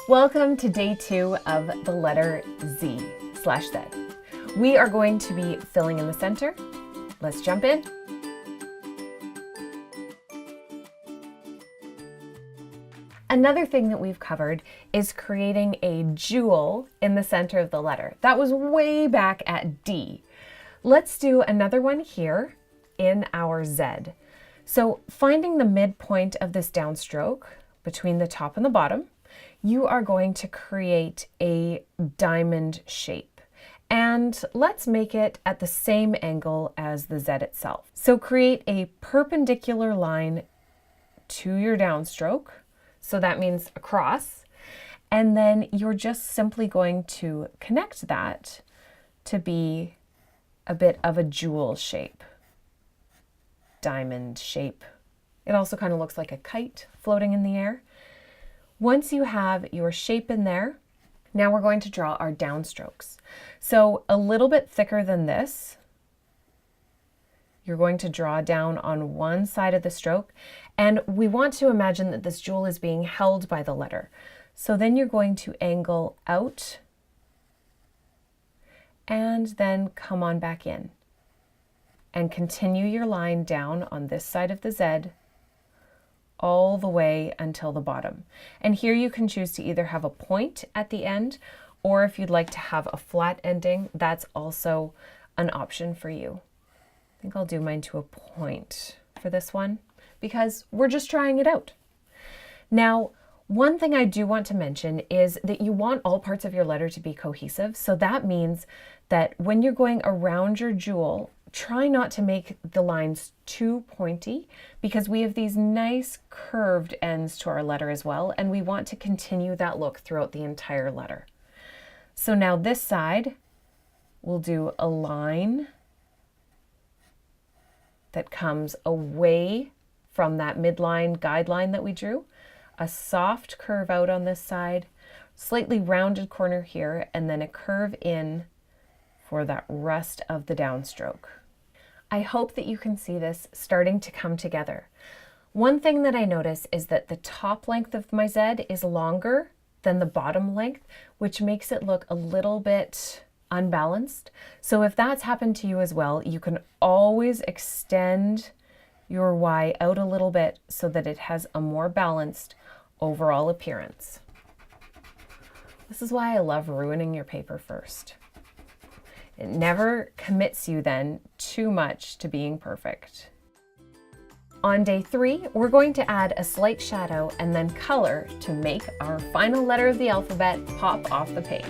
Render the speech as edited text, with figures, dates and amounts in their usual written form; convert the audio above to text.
Welcome to day 2 of the letter Z/Z. We are going to be filling in the center. Let's jump in. Another thing that we've covered is creating a jewel in the center of the letter. That was way back at D. Let's do another one here in our Z. So finding the midpoint of this downstroke between the top and the bottom, you are going to create a diamond shape. And let's make it at the same angle as the Z itself. So create a perpendicular line to your downstroke. So that means across. And then you're just simply going to connect that to be a bit of a jewel shape. Diamond shape. It also kind of looks like a kite floating in the air. Once you have your shape in there, now we're going to draw our downstrokes. So a little bit thicker than this, you're going to draw down on one side of the stroke, and we want to imagine that this jewel is being held by the letter. So then you're going to angle out and then come on back in and continue your line down on this side of the Z all the way until the bottom. And here you can choose to either have a point at the end, or if you'd like to have a flat ending, that's also an option for you. I think I'll do mine to a point for this one because we're just trying it out. Now, one thing I do want to mention is that you want all parts of your letter to be cohesive. So that means that when you're going around your jewel, try not to make the lines too pointy because we have these nice curved ends to our letter as well, and we want to continue that look throughout the entire letter. So now this side, we'll do a line that comes away from that midline guideline that we drew, a soft curve out on this side, slightly rounded corner here, and then a curve in for that rest of the downstroke. I hope that you can see this starting to come together. One thing that I notice is that the top length of my Z is longer than the bottom length, which makes it look a little bit unbalanced. So if that's happened to you as well, you can always extend your Y out a little bit so that it has a more balanced overall appearance. This is why I love ruining your paper first. It never commits you then too much to being perfect. On day 3, we're going to add a slight shadow and then color to make our final letter of the alphabet pop off the page.